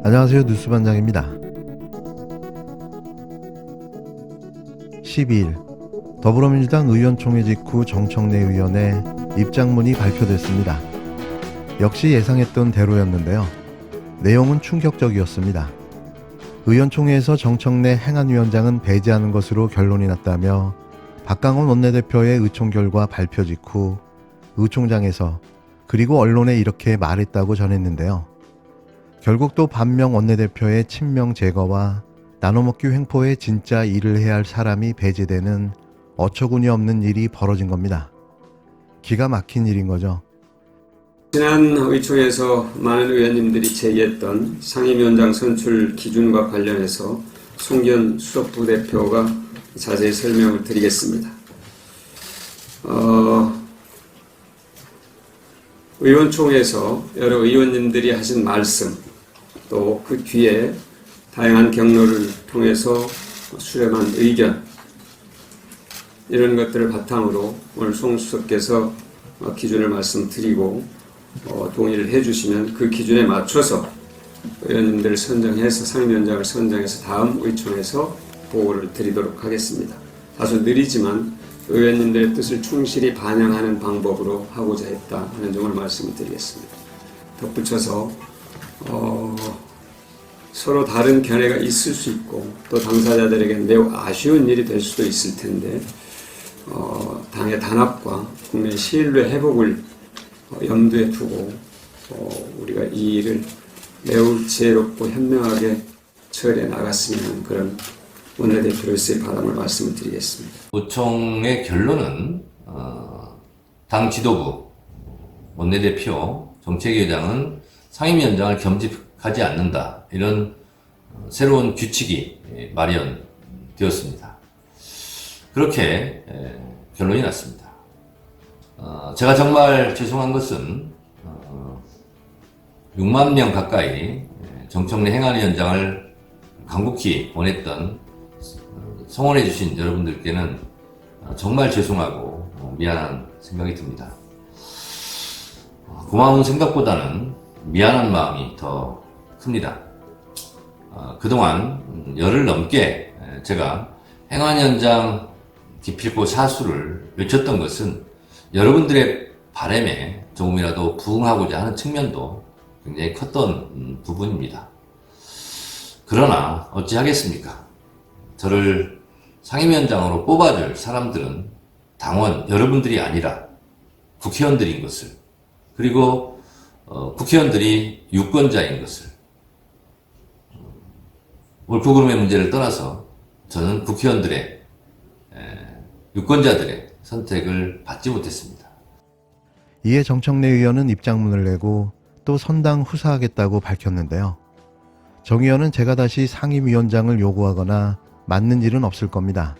안녕하세요. 뉴스반장입니다. 12일 더불어민주당 의원총회 직후 정청래 의원의 입장문이 발표됐습니다. 역시 예상했던 대로였는데요. 내용은 충격적이었습니다. 의원총회에서 정청래 행안위원장은 배제하는 것으로 결론이 났다며 박강원 원내대표의 의총 결과 발표 직후 의총장에서 그리고 언론에 이렇게 말했다고 전했는데요. 결국 또 반명 원내대표의 친명 제거와 나눠먹기 횡포에 진짜 일을 해야 할 사람이 배제되는 어처구니 없는 일이 벌어진 겁니다. 기가 막힌 일인 거죠. 지난 의총에서 많은 의원님들이 제기했던 상임위원장 선출 기준과 관련해서 송기현 수석부대표가 자세히 설명을 드리겠습니다. 의원총회에서 여러 의원님들이 하신 말씀, 또 그 뒤에 다양한 경로를 통해서 수렴한 의견, 이런 것들을 바탕으로 오늘 송 수석께서 기준을 말씀드리고 동의를 해주시면 그 기준에 맞춰서 의원님들을 선정해서 상임위원장을 선정해서 다음 의총에서 보고를 드리도록 하겠습니다. 다소 느리지만 의원님들의 뜻을 충실히 반영하는 방법으로 하고자 했다 하는 점을 말씀을 드리겠습니다. 덧붙여서 서로 다른 견해가 있을 수 있고 또 당사자들에게 매우 아쉬운 일이 될 수도 있을 텐데 당의 단합과 국민의 신뢰 회복을 염두에 두고 우리가 이 일을 매우 지혜롭고 현명하게 처리해 나갔으면 하는 그런 원내대표로서의 바람을 말씀을 드리겠습니다. 의총의 결론은 당 지도부, 원내대표, 정책위원장은 상임위원장을 겸직하지 않는다. 이런 새로운 규칙이 마련되었습니다. 그렇게 결론이 났습니다. 제가 정말 죄송한 것은 6만 명 가까이 정청래 행안위원장을 간곡히 원했던 성원해 주신 여러분들께는 정말 죄송하고 미안한 생각이 듭니다. 고마운 생각보다는 미안한 마음이 더 큽니다. 그동안 열흘 넘게 제가 행안위원장 기필코 사수를 외쳤던 것은 여러분들의 바람에 조금이라도 부응하고자 하는 측면도 굉장히 컸던 부분입니다. 그러나 어찌하겠습니까? 저를 상임위원장으로 뽑아줄 사람들은 당원 여러분들이 아니라 국회의원들인 것을, 그리고 국회의원들이 유권자인 것을, 옳고 그름의 문제를 떠나서 저는 국회의원들의 유권자들의 선택을 받지 못했습니다. 이에 정청래 의원은 입장문을 내고 또 선당 후사하겠다고 밝혔는데요. 정 의원은 제가 다시 상임위원장을 요구하거나 맞는 일은 없을 겁니다.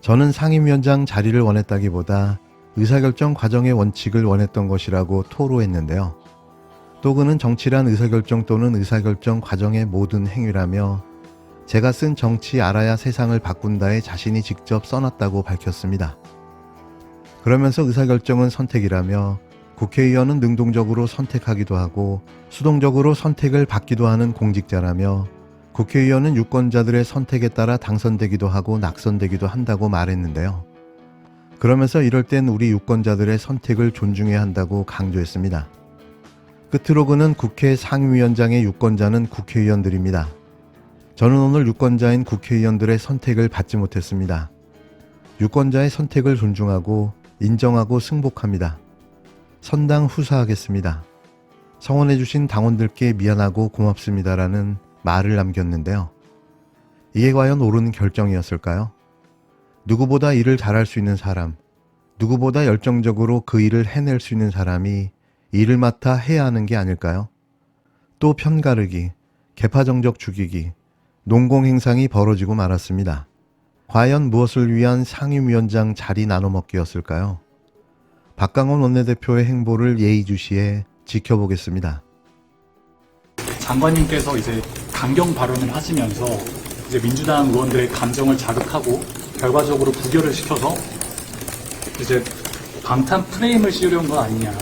저는 상임위원장 자리를 원했다기보다 의사결정 과정의 원칙을 원했던 것이라고 토로했는데요. 또 그는 정치란 의사결정 또는 의사결정 과정의 모든 행위라며 제가 쓴 정치 알아야 세상을 바꾼다에 자신이 직접 써놨다고 밝혔습니다. 그러면서 의사결정은 선택이라며 국회의원은 능동적으로 선택하기도 하고 수동적으로 선택을 받기도 하는 공직자라며 국회의원은 유권자들의 선택에 따라 당선되기도 하고 낙선되기도 한다고 말했는데요. 그러면서 이럴 땐 우리 유권자들의 선택을 존중해야 한다고 강조했습니다. 끝으로 그는 국회 상임위원장의 유권자는 국회의원들입니다. 저는 오늘 유권자인 국회의원들의 선택을 받지 못했습니다. 유권자의 선택을 존중하고 인정하고 승복합니다. 선당 후사하겠습니다. 성원해주신 당원들께 미안하고 고맙습니다라는 말을 남겼는데요. 이게 과연 옳은 결정이었을까요? 누구보다 일을 잘할 수 있는 사람, 누구보다 열정적으로 그 일을 해낼 수 있는 사람이 일을 맡아 해야 하는 게 아닐까요? 또 편가르기, 계파정적 죽이기, 농공행상이 벌어지고 말았습니다. 과연 무엇을 위한 상임위원장 자리 나눠먹기였을까요? 박강원 원내대표의 행보를 예의주시해 지켜보겠습니다. 장관님께서 이제 강경 발언을 하시면서 이제 민주당 의원들의 감정을 자극하고 결과적으로 부결을 시켜서 이제 방탄 프레임을 씌우려는 거 아니냐.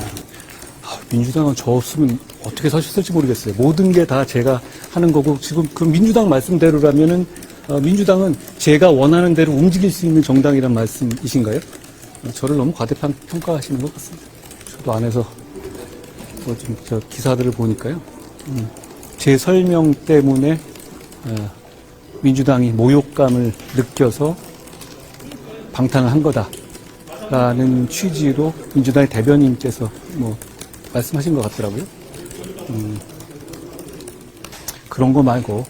민주당은 저 없으면 어떻게 서셨을지 모르겠어요. 모든 게 다 제가 하는 거고, 지금 그 민주당 말씀대로라면은 민주당은 제가 원하는 대로 움직일 수 있는 정당이란 말씀이신가요? 저를 너무 과대평가하시는 것 같습니다. 저도 안에서 좀 저 기사들을 보니까요. 제 설명 때문에 민주당이 모욕감을 느껴서 방탄을 한 거다라는 취지로 민주당의 대변인께서 뭐 말씀하신 것 같더라고요. 그런 거 말고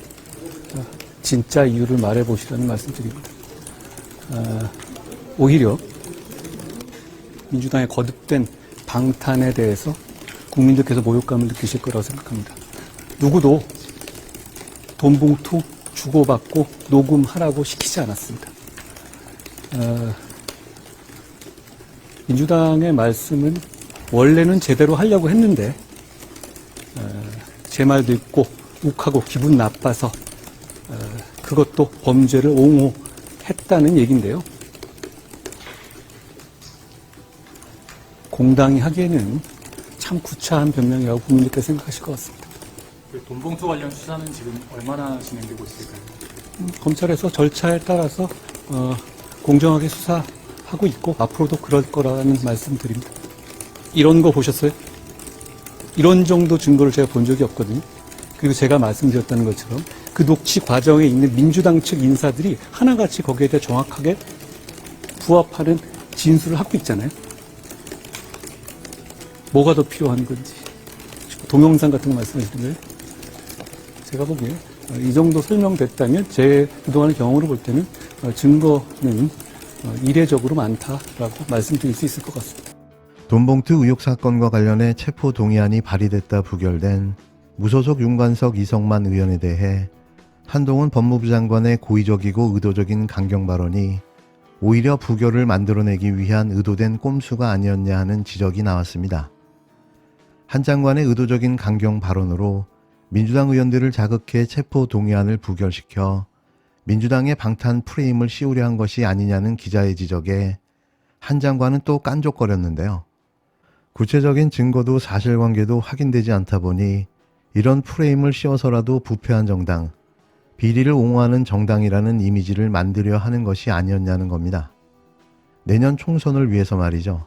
진짜 이유를 말해보시라는 말씀드립니다. 오히려 민주당의 거듭된 방탄에 대해서 국민들께서 모욕감을 느끼실 거라고 생각합니다. 누구도 돈 봉투 주고받고 녹음하라고 시키지 않았습니다. 민주당의 말씀은 원래는 제대로 하려고 했는데 제 말 듣고 욱하고 기분 나빠서 그것도 범죄를 옹호했다는 얘기인데요. 공당이 하기에는 참 구차한 변명이라고 국민들께서 생각하실 것 같습니다. 그 돈봉투 관련 수사는 지금 얼마나 진행되고 있을까요? 검찰에서 절차에 따라서 공정하게 수사하고 있고 앞으로도 그럴 거라는 말씀드립니다. 이런 거 보셨어요? 이런 정도 증거를 제가 본 적이 없거든요. 그리고 제가 말씀드렸다는 것처럼 그 녹취 과정에 있는 민주당 측 인사들이 하나같이 거기에 대해 정확하게 부합하는 진술을 하고 있잖아요. 뭐가 더 필요한 건지. 동영상 같은 거 말씀하시는 거예요? 제가 보기에 이 정도 설명됐다면 제 그동안의 경험으로 볼 때는 증거는 이례적으로 많다라고 말씀드릴 수 있을 것 같습니다. 돈봉투 의혹 사건과 관련해 체포 동의안이 발의됐다 부결된 무소속 윤관석 이성만 의원에 대해 한동훈 법무부 장관의 고의적이고 의도적인 강경 발언이 오히려 부결을 만들어내기 위한 의도된 꼼수가 아니었냐 하는 지적이 나왔습니다. 한 장관의 의도적인 강경 발언으로 민주당 의원들을 자극해 체포 동의안을 부결시켜 민주당의 방탄 프레임을 씌우려 한 것이 아니냐는 기자의 지적에 한 장관은 또 깐족거렸는데요. 구체적인 증거도 사실관계도 확인되지 않다 보니 이런 프레임을 씌워서라도 부패한 정당, 비리를 옹호하는 정당이라는 이미지를 만들려 하는 것이 아니었냐는 겁니다. 내년 총선을 위해서 말이죠.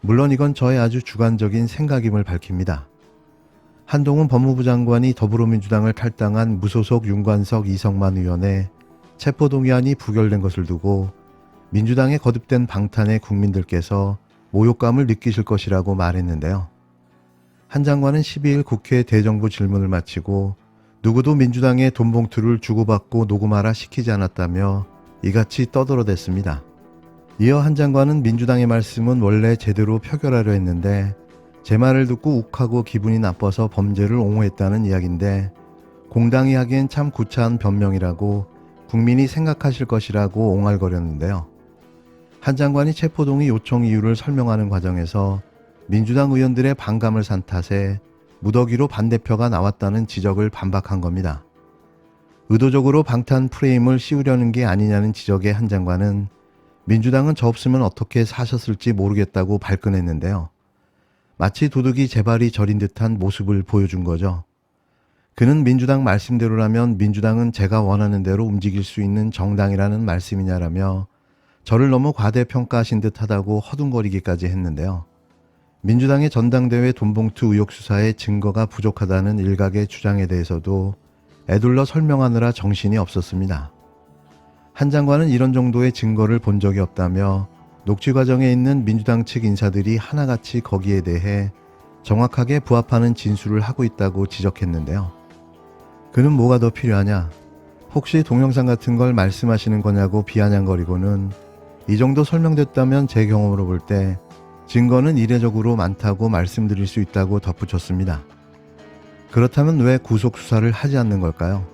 물론 이건 저의 아주 주관적인 생각임을 밝힙니다. 한동훈 법무부 장관이 더불어민주당을 탈당한 무소속 윤관석 이성만 의원의 체포동의안이 부결된 것을 두고 민주당의 거듭된 방탄에 국민들께서 모욕감을 느끼실 것이라고 말했는데요. 한 장관은 12일 국회 대정부 질문을 마치고 누구도 민주당의 돈봉투를 주고받고 녹음하라 시키지 않았다며 이같이 떠들어댔습니다. 이어 한 장관은 민주당의 말씀은 원래 제대로 표결하려 했는데 제 말을 듣고 욱하고 기분이 나빠서 범죄를 옹호했다는 이야기인데 공당이 하기엔 참 구차한 변명이라고 국민이 생각하실 것이라고 옹알거렸는데요. 한 장관이 체포동의 요청 이유를 설명하는 과정에서 민주당 의원들의 반감을 산 탓에 무더기로 반대표가 나왔다는 지적을 반박한 겁니다. 의도적으로 방탄 프레임을 씌우려는 게 아니냐는 지적에 한 장관은 민주당은 저 없으면 어떻게 사셨을지 모르겠다고 발끈했는데요. 마치 도둑이 재발이 저린 듯한 모습을 보여준 거죠. 그는 민주당 말씀대로라면 민주당은 제가 원하는 대로 움직일 수 있는 정당이라는 말씀이냐라며 저를 너무 과대평가하신 듯하다고 허둥거리기까지 했는데요. 민주당의 전당대회 돈봉투 의혹 수사에 증거가 부족하다는 일각의 주장에 대해서도 애둘러 설명하느라 정신이 없었습니다. 한 장관은 이런 정도의 증거를 본 적이 없다며 녹취 과정에 있는 민주당 측 인사들이 하나같이 거기에 대해 정확하게 부합하는 진술을 하고 있다고 지적했는데요. 그는 뭐가 더 필요하냐? 혹시 동영상 같은 걸 말씀하시는 거냐고 비아냥거리고는 이 정도 설명됐다면 제 경험으로 볼 때 증거는 이례적으로 많다고 말씀드릴 수 있다고 덧붙였습니다. 그렇다면 왜 구속 수사를 하지 않는 걸까요?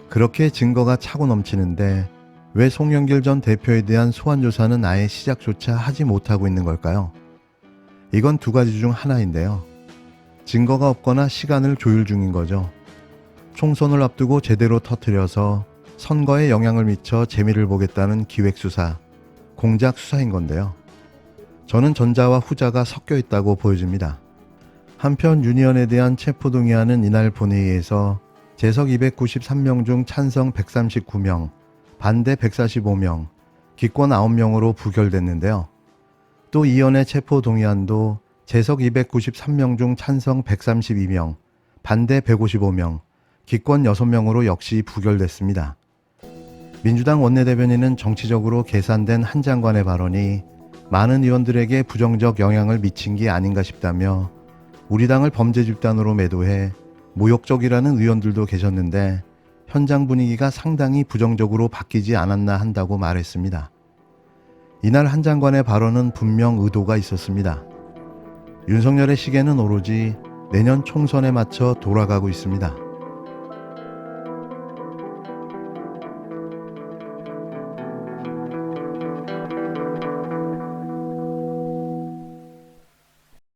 그렇게 증거가 차고 넘치는데 왜 송영길 전 대표에 대한 소환 조사는 아예 시작조차 하지 못하고 있는 걸까요? 이건 두 가지 중 하나인데요. 증거가 없거나 시간을 조율 중인 거죠. 총선을 앞두고 제대로 터뜨려서 선거에 영향을 미쳐 재미를 보겠다는 기획수사, 공작 수사인 건데요. 저는 전자와 후자가 섞여 있다고 보여집니다. 한편 윤 의원에 대한 체포동의안은 이날 본회의에서 재석 293명 중 찬성 139명, 반대 145명, 기권 9명으로 부결됐는데요. 또 이연의 체포 동의안도 재석 293명 중 찬성 132명, 반대 155명, 기권 6명으로 역시 부결됐습니다. 민주당 원내대변인은 정치적으로 계산된 한 장관의 발언이 많은 의원들에게 부정적 영향을 미친 게 아닌가 싶다며 우리 당을 범죄 집단으로 매도해 모욕적이라는 의원들도 계셨는데 현장 분위기가 상당히 부정적으로 바뀌지 않았나 한다고 말했습니다. 이날 한 장관의 발언은 분명 의도가 있었습니다. 윤석열의 시계는 오로지 내년 총선에 맞춰 돌아가고 있습니다.